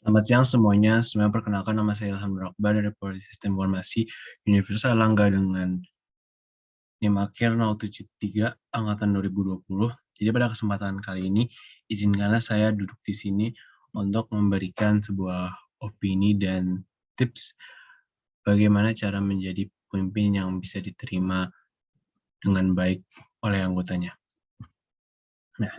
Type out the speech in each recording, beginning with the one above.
Selamat siang semuanya. Semuanya perkenalkan nama saya Ilham Rakbar dari Prodi Sistem Informasi Universitas Airlangga dengan NIM akhir 073 angkatan 2020. Jadi pada kesempatan kali ini izinkanlah saya duduk di sini untuk memberikan sebuah opini dan tips bagaimana cara menjadi pemimpin yang bisa diterima dengan baik oleh anggotanya. Nah,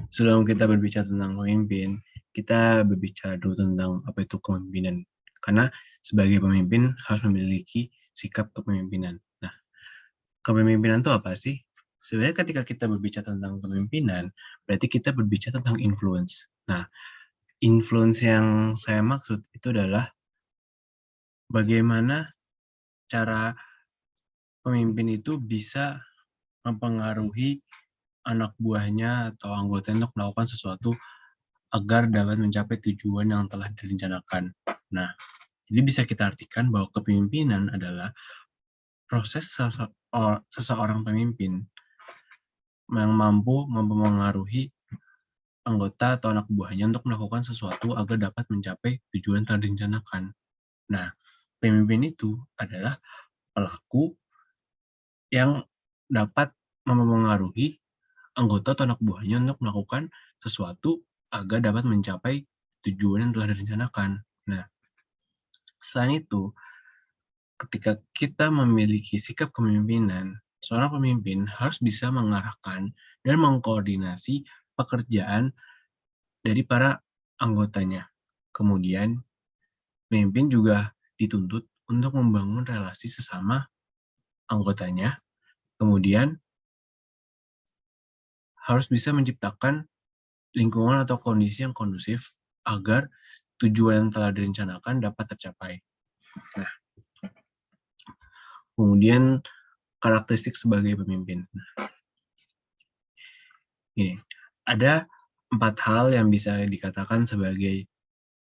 sebelum kita berbicara tentang pemimpin, kita berbicara dulu tentang apa itu kepemimpinan. Karena sebagai pemimpin harus memiliki sikap kepemimpinan. Nah, kepemimpinan itu apa sih? Sebenarnya ketika kita berbicara tentang kepemimpinan, berarti kita berbicara tentang influence. Nah, influence yang saya maksud itu adalah bagaimana cara pemimpin itu bisa mempengaruhi anak buahnya atau anggota untuk melakukan sesuatu agar dapat mencapai tujuan yang telah direncanakan. Nah, jadi bisa kita artikan bahwa kepemimpinan adalah proses seseorang pemimpin yang mampu mempengaruhi anggota atau anak buahnya untuk melakukan sesuatu agar dapat mencapai tujuan telah direncanakan. Nah, pemimpin itu adalah pelaku yang dapat mempengaruhi anggota atau anak buahnya untuk melakukan sesuatu agar dapat mencapai tujuan yang telah direncanakan. Nah, selain itu, ketika kita memiliki sikap kepemimpinan, seorang pemimpin harus bisa mengarahkan dan mengkoordinasi pekerjaan dari para anggotanya. Kemudian, pemimpin juga dituntut untuk membangun relasi sesama anggotanya. Kemudian, harus bisa menciptakan lingkungan atau kondisi yang kondusif agar tujuan yang telah direncanakan dapat tercapai. Nah, kemudian karakteristik sebagai pemimpin. Gini, ada 4 hal yang bisa dikatakan sebagai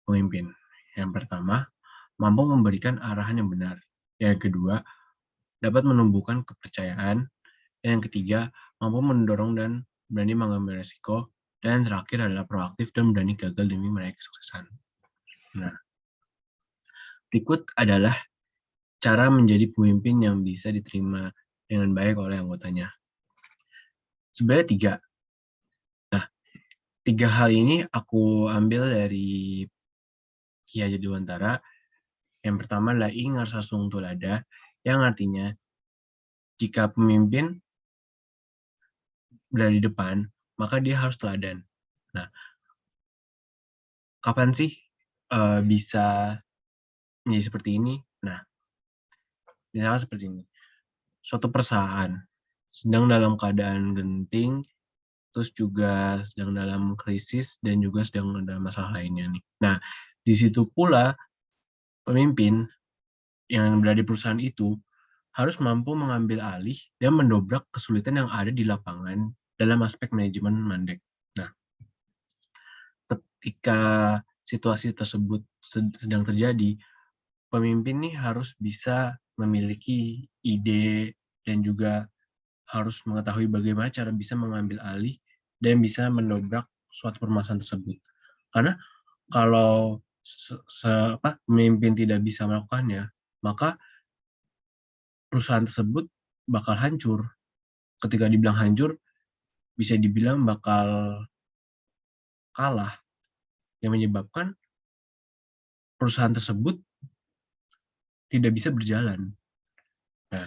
pemimpin. Yang pertama, mampu memberikan arahan yang benar. Yang kedua, dapat menumbuhkan kepercayaan. Yang ketiga, mampu mendorong dan berani mengambil resiko. Dan terakhir adalah proaktif dan berani gagal demi meraih kesuksesan. Nah, berikut adalah cara menjadi pemimpin yang bisa diterima dengan baik oleh anggotanya. Sebenarnya 3. Nah, 3 hal ini aku ambil dari Ki Hajar Dewantara. Yang pertama adalah ingar sasung tulada, yang artinya jika pemimpin berada di depan, maka dia harus teladan. Nah, kapan sih bisa menjadi seperti ini? Nah, misalnya seperti ini. Suatu perusahaan sedang dalam keadaan genting, terus juga sedang dalam krisis, dan juga sedang ada masalah lainnya nih. Nah, di situ pula pemimpin yang berada di perusahaan itu harus mampu mengambil alih dan mendobrak kesulitan yang ada di lapangan dalam aspek manajemen mandek. Nah, ketika situasi tersebut sedang terjadi, pemimpin nih harus bisa memiliki ide dan juga harus mengetahui bagaimana cara bisa mengambil alih dan bisa mendobrak suatu permasalahan tersebut. Karena kalau pemimpin tidak bisa melakukannya, maka perusahaan tersebut bakal hancur. Ketika dibilang hancur, bisa dibilang bakal kalah, yang menyebabkan perusahaan tersebut tidak bisa berjalan. Nah,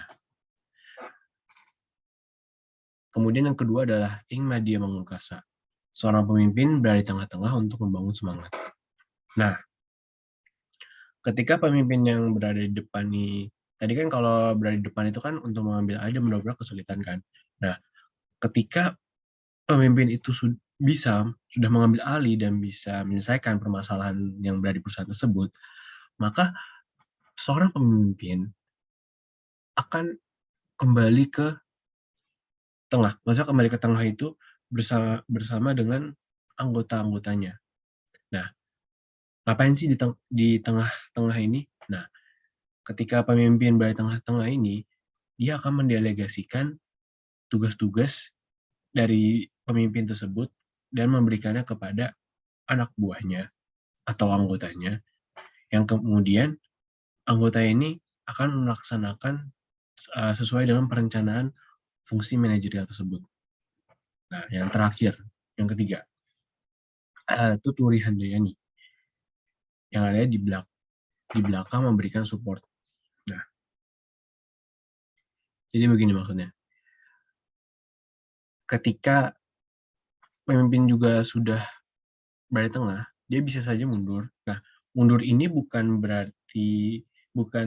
kemudian yang kedua adalah ing media mengukasa. Seorang pemimpin berada di tengah-tengah untuk membangun semangat. Nah, ketika pemimpin yang berada di depan nih, tadi kan kalau berada di depan itu kan untuk mengambil alih dan mendobrak kesulitan kan. Nah, ketika pemimpin itu sudah mengambil alih dan bisa menyelesaikan permasalahan yang berada di perusahaan tersebut, maka seorang pemimpin akan kembali ke tengah. Maksudnya kembali ke tengah itu bersama dengan anggota-anggotanya. Nah, ngapain sih di tengah-tengah ini? Nah, ketika pemimpin berada di tengah-tengah ini, dia akan mendelegasikan tugas-tugas dari pemimpin tersebut dan memberikannya kepada anak buahnya atau anggotanya, yang kemudian anggota ini akan melaksanakan sesuai dengan perencanaan fungsi manajerial tersebut. Nah, yang terakhir, yang ketiga, itu Turi Handayani, yang ada di belakang memberikan support. Nah, jadi begini maksudnya. Ketika pemimpin juga sudah berada di tengah, dia bisa saja mundur. Nah, mundur ini bukan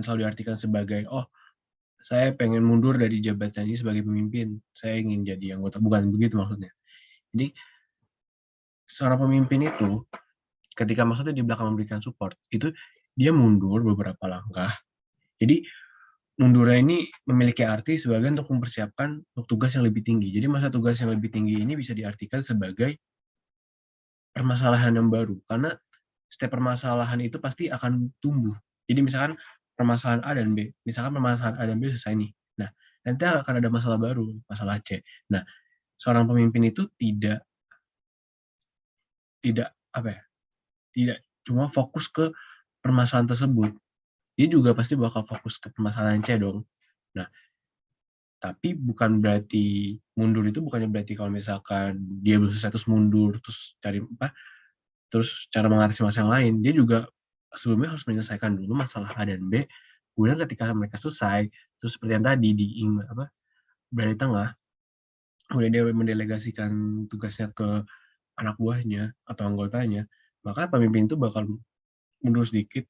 selalu diartikan sebagai, oh, saya pengen mundur dari jabatan ini sebagai pemimpin, saya ingin jadi anggota. Bukan begitu maksudnya. Jadi, seorang pemimpin itu, ketika maksudnya di belakang memberikan support, itu dia mundur beberapa langkah. Jadi, mundurnya ini memiliki arti sebagai untuk mempersiapkan untuk tugas yang lebih tinggi. Jadi, masa tugas yang lebih tinggi ini bisa diartikan sebagai permasalahan yang baru. Karena setiap permasalahan itu pasti akan tumbuh. Jadi misalkan permasalahan A dan B, misalkan permasalahan A dan B selesai nih. Nah, nanti akan ada masalah baru, masalah C. Nah, seorang pemimpin itu tidak apa ya? Tidak cuma fokus ke permasalahan tersebut. Dia juga pasti bakal fokus ke permasalahan C dong. Nah, tapi bukan berarti mundur itu bukannya berarti kalau misalkan dia belum selesai terus mundur terus cari apa? Terus cara mengatasi masalah yang lain, dia juga sebelumnya harus menyelesaikan dulu masalah A dan B. Kemudian ketika mereka selesai, terus seperti yang tadi berada di tengah, kemudian dia mendelegasikan tugasnya ke anak buahnya atau anggotanya, maka pemimpin itu bakal mundur sedikit,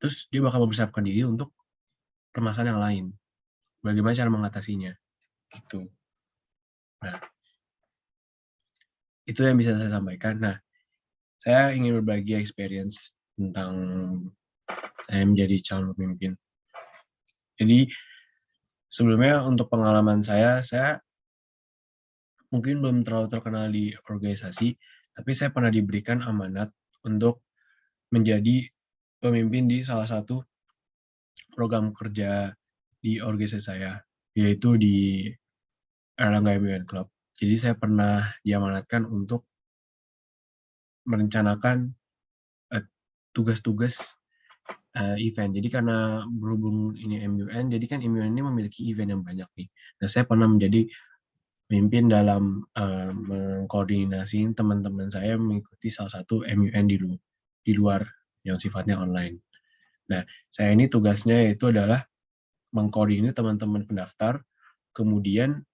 terus dia bakal mempersiapkan diri untuk permasalahan yang lain. Bagaimana cara mengatasinya, gitu. Nah, itu yang bisa saya sampaikan. Nah, saya ingin berbagi experience tentang saya menjadi calon pemimpin. Jadi, sebelumnya untuk pengalaman saya mungkin belum terlalu terkenal di organisasi, tapi saya pernah diberikan amanat untuk menjadi pemimpin di salah satu program kerja di organisasi saya, yaitu di Erlangga MUN Club. Jadi saya pernah diamanatkan untuk merencanakan tugas-tugas event. Jadi karena berhubung ini MUN, jadi kan MUN ini memiliki event yang banyak nih. Nah, saya pernah menjadi pemimpin dalam mengkoordinasi teman-teman saya mengikuti salah satu MUN di luar yang sifatnya online. Nah, saya ini tugasnya itu adalah mengkoordinir teman-teman pendaftar, kemudian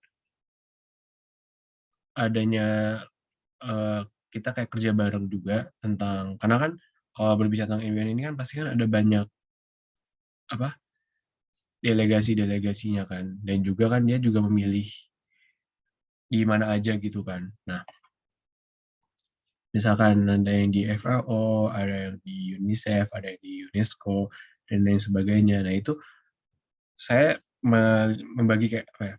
adanya kita kayak kerja bareng juga tentang, karena kan kalau berbicara tentang MUN ini kan pasti kan ada banyak delegasi-delegasinya kan, dan juga kan dia juga memilih di mana aja gitu kan. Nah, misalkan ada yang di FAO, ada yang di UNICEF, ada yang di UNESCO, dan lain sebagainya. Nah, itu saya membagi kayak apa ya,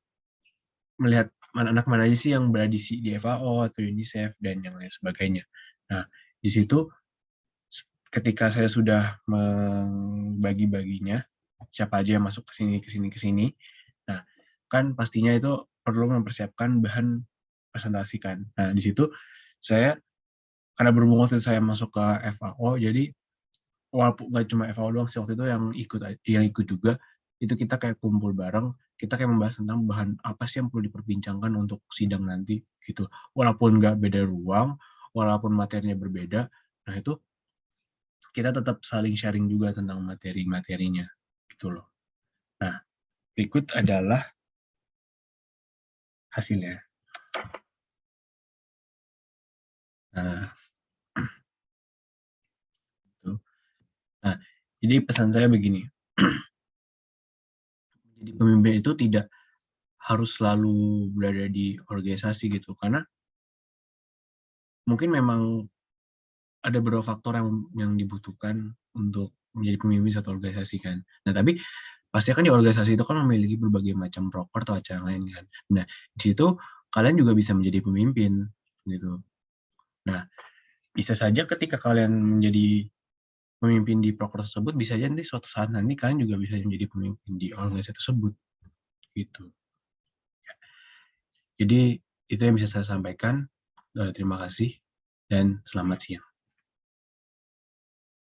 melihat anak mana aja sih yang berada di FAO atau UNICEF dan yang lain sebagainya. Nah, di situ ketika saya sudah membagi-baginya, siapa aja yang masuk ke sini, nah, kan pastinya itu perlu mempersiapkan bahan presentasi kan. Nah, di situ saya, karena berhubung waktu itu saya masuk ke FAO, jadi walaupun nggak cuma FAO doang sih waktu itu yang ikut juga, itu kita kayak kumpul bareng, kita kayak membahas tentang bahan apa sih yang perlu diperbincangkan untuk sidang nanti gitu. Walaupun nggak beda ruang, walaupun materinya berbeda, nah itu kita tetap saling sharing juga tentang materi-materinya gitu loh. Nah, berikut adalah hasilnya. Nah, itu. Nah, jadi pesan saya begini. Jadi pemimpin itu tidak harus selalu berada di organisasi gitu, karena mungkin memang ada beberapa faktor yang dibutuhkan untuk menjadi pemimpin satu organisasi kan. Nah, tapi pasti kan di organisasi itu kan memiliki berbagai macam proker atau acara lain kan. Nah, di situ kalian juga bisa menjadi pemimpin gitu. Nah, bisa saja ketika kalian menjadi pemimpin di proker tersebut, bisa aja nanti suatu saat nanti kalian juga bisa menjadi pemimpin di organisasi tersebut gitu. Jadi itu yang bisa saya sampaikan. Terima kasih dan selamat siang.